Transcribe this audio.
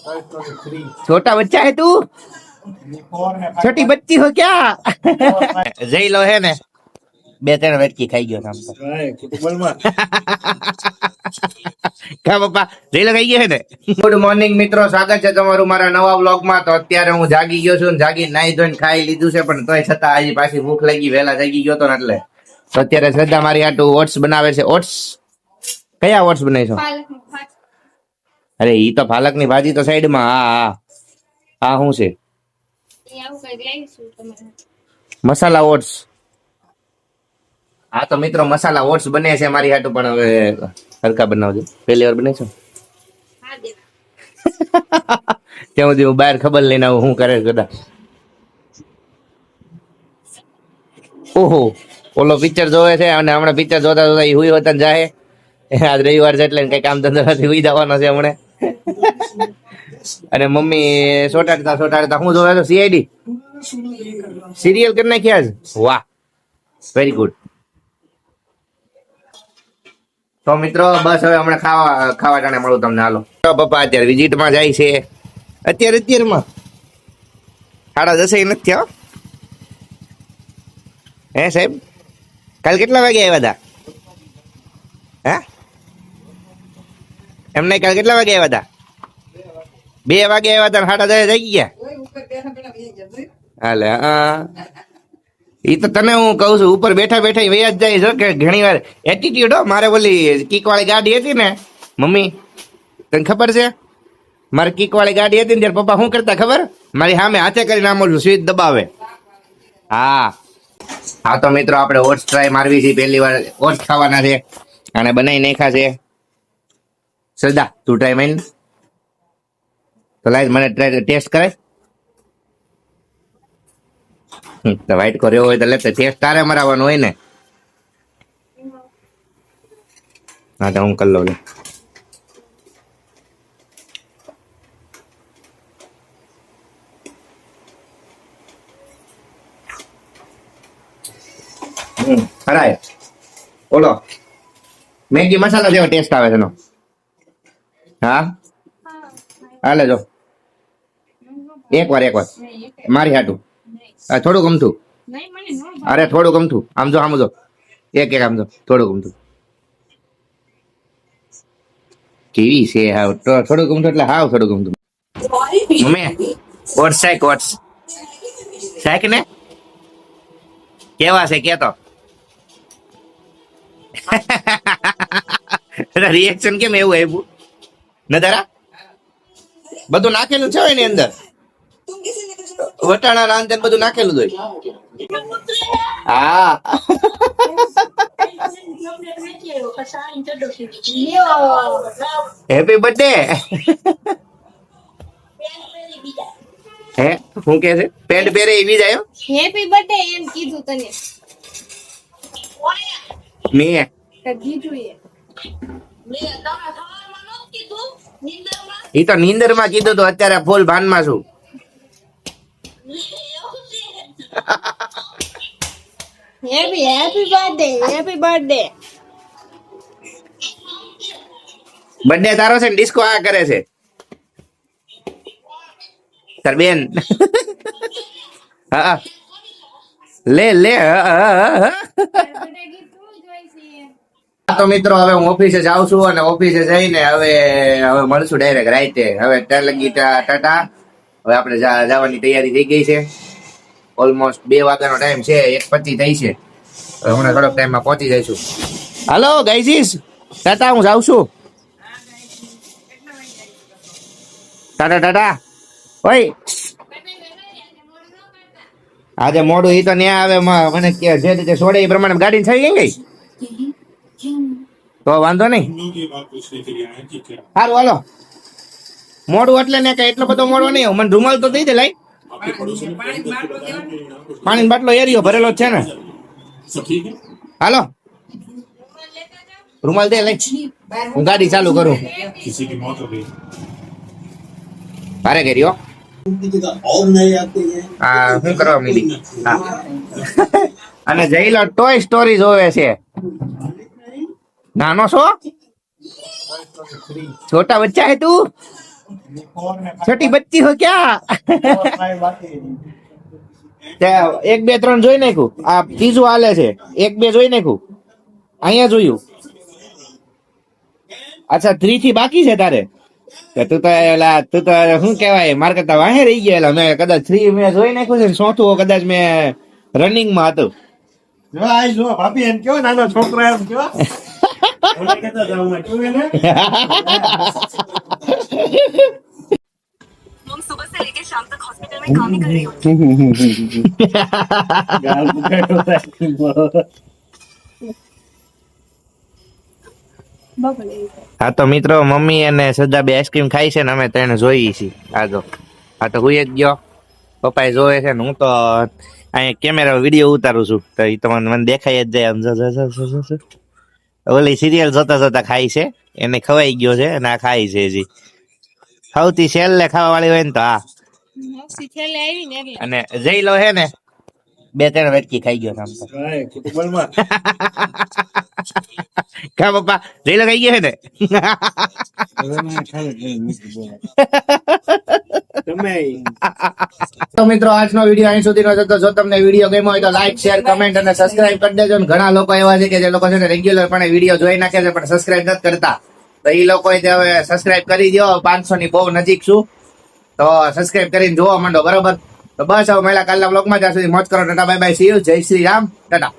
छोटा बच्चा है तू, छोटी बच्ची हो क्या? જઈ લો હે ને 2-3 વેટકી ખાઈ ગયો આમ તો કા પપ્પા જઈ લો ખાઈ ગયો હે ને. ગુડ મોર્નિંગ મિત્રો, સ્વાગત છે તમારું મારા નવા વ્લોગમાં. તો અત્યારે હું જાગી ગયો છું, જાગી નાઈ ધોઈને ખાઈ લીધું છે, પણ તોય છતાં હજી પાછી ભૂખ લાગી, વહેલા જાગી ગયો તો ને એટલે. તો અત્યારે શ્રદ્ધા મારી હાટુ ઓટ્સ બનાવે છે. ઓટ્સ કયા ઓટ્સ બનાવી છો? અરે ઈ તો પાલક ની ભાજી તો સાઈડ માં. હા શું છે? મસાલા ઓટ્સ. હા તો મિત્રો મસાલા ઓટ્સ બને છે મારી હાટુ, પણ હવે હલકા બનાવજો. પહેલી વાર બને છે ત્યાં સુધી હું બહાર ખબર લઈને આવું શું કરે કદા. ઓહો, ઓલો પિક્ચર જોવે છે અને હમણાં પિક્ચર જોતા જોતા હુઈ હોતા જાય. આજ રવિવાર છે એટલે કઈ કામ ધંધાથી હુઈ જવાનો છે હમણાં. અને મમ્મી સોટાડતા હું જોવે તો સીઆઈડી સિરિયલ કરી નાખ્યા છે. વાહ, વેરી ગુડ. તો મિત્રો બસ હવે હમણાં ખાવા ટાણે મળું તમને. હાલો પપ્પા અત્યારે વિઝિટમાં જાય છે. અત્યારમાં 10:30 નથી થયા. હે સાહેબ, કાલ કેટલા વાગે આવ્યા હતા? હે એમને કાલ કેટલા વાગે આવ્યા હતા? 2 વાગે આવ્યા હતા, 10:30 થઈ ગયા. હાલે ઈ તો તને હું કઉ છું, ઉપર બેઠા બેઠા વયા જ જાય છે કે ઘણી વાર એટીટ્યુડ હો. મારે ઓલી કિક વાળી ગાડી હતી ને મમ્મી, તને ખબર છે? મારે કિક વાળી ગાડી હતી ને ત્યારે પપ્પા શું કરતા ખબર? મારી સામે હાથે કરીને આમ સ્વિચ દબાવે. હા તો મિત્રો આપણે ઓટ્સ ટ્રાય મારવી છે. પહેલી વાર ઓટ્સ ખાવાના છે અને બનાવી નાખ્યા છે. શ્રદ્ધા તું ટ્રાય મારી તો લાઈ મને ટેસ્ટ કરાય. તો વાઈટ કર્યો હોય તો લેતે ટેસ્ટ તારે મરાવવાનું હોય ને. હા તો હું કરી લઉં. હરાય ઓલો મેગી મસાલા જેવો ટેસ્ટ આવે છે એનો. હા હાલે જો એક વાર મારી હાટું. થોડું ગમતું, અરે થોડું ગમતું. આમ જો એક આમ જો થોડું ગમતું. કેવી છે હાવ થોડું ગમતું એટલે હાવ થોડું ગમતું. મમ્મી ઓટ્સ શાક ને કેવા છે કેતો? રિએક્શન કેમ એવું આવ્યું? નજારા બધું નાખેલું છે એની અંદર, વટાણા ના અંદર બધું નાખેલું હોય. હા હેપી બર્થડે. હે શું કે છે? પેન્ટ પહેરે એવી જાય. હેપી બર્થડે એમ કીધું તને મેં કીધું ઈ તો નીંદર માં કીધું. તો અત્યારે ફૂલ ભાનમાં છું. Happy birthday. બર્થડે તારો છે ને ડિસ્કો આ કરે છે તાર બેન. હા લે તો મિત્રો હવે હું ઓફિસે જાઉં છું અને ઓફિસે જઈને હવે મળશું ડાયરેક્ટ રાતે. હવે લગી ટાટા. હવે આપણે જવાની તૈયારી થઈ ગઈ છે. ઓલમોસ્ટ 2 વાગ્યાનો ટાઈમ છે, 1:25 થઈ છે. હમણાં થોડોક ટાઈમમાં પહોંચી જઈશું. હાલો ગાઈઝીસ, ટાટા હું જાઉં છું. ટાટા ઓય આજે મોડું ઈ તો ન્યા આવે મને કે જે રીતે છોડે એ પ્રમાણે ગાડી થઈ ગઈ. તો વાંધો નહીં. સારું હાલો. મોડું એટલે ને કઈ એટલો બધો મોડો નહીં. મને રૂમાલ તો દઈ દે લાઈ. પાણી બાટલો એરિયો ભરેલો જ છે ને. હાલો રૂમાલ દે લઈ, હું ગાડી ચાલુ કરું. ભારે કર્યો શું કરવા મીડી. અને જઈ લો ટોય સ્ટોરી જોવે છે. નાનો છો, છોટા બચ્ચા હે તું. છઠ્ઠી બચ્ચી હો ક્યાં ત્યાં 1 2 3 જોઈ નાખ્યું આ ત્રીજું હાલે છે 1 2 જોઈ નાખ્યું અહીંયા જોયું અચ્છા 3 થી બાકી છે તારે તું તો તું તો શું કેવાય માર કરતા વાહે રહી ગયા મેં કદાચ 3 મેં જોઈ નાખ્યું છે ને ચોથું કદાચ મેં રનિંગ માં હતું ભાભી એમ કેવો નાનો છોકરો એમ કેવો ઓલે કહેતા જાવ માં કેવું એને मम सुबह से लेकर शाम तक हॉस्पिटल में काम ही कर रही हूँ। ગાલ બગાડ્યો હા તો મિત્રો મમ્મી અને સદા બે આઈસ્ક્રીમ ખાઈ છે ને અમે તેને જોઈએ છીએ આ તો હુઈ જ ગયો પપ્પા જોવે છે ને હું તો અહીંયા કેમેરા વિડીયો ઉતારું છું તો એ તો મને દેખાય જ જાય આમ ઓલી સિરિયલ જોતા જોતા ખાય છે એને ખવાઈ ગયો છે અને આ ખાય છે હજી સૌથી છેલ્લે ખાવા વાળી હોય ને તો આ છેલ્લે આવી ને એટલે અને જઈ લો હે ને 2-3 વેટકી ખાઈ ગયો આમ તો કુટુંબમાં કા પપ્પા જઈ લો ખાઈ ગયો હે ને તમે તો મિત્રો આજનો વિડીયો અહીં સુધીનો છે તો જો તમને વિડીયો ગમ્યો હોય તો લાઈક શેર કમેન્ટ અને સબસ્ક્રાઇબ કરી દેજો ને ઘણા લોકો એવા છે કે જે લોકો છે ને રેગ્યુલર પણ વિડીયો જોઈ નાખે છે પણ સબસ્ક્રાઇબ નથી કરતા તો એ લોકોએ તે હવે સબસ્ક્રાઇબ કરી દો 500 ની બહુ નજીક છું તો સબસ્ક્રાઇબ કરીને જોવા માંડો બરોબર તો બસ હવે મળ્યા કાલના બ્લોગમાં ત્યાં સુધી મોજ કરો Tata bye bye see you જય શ્રી રામ ટાટા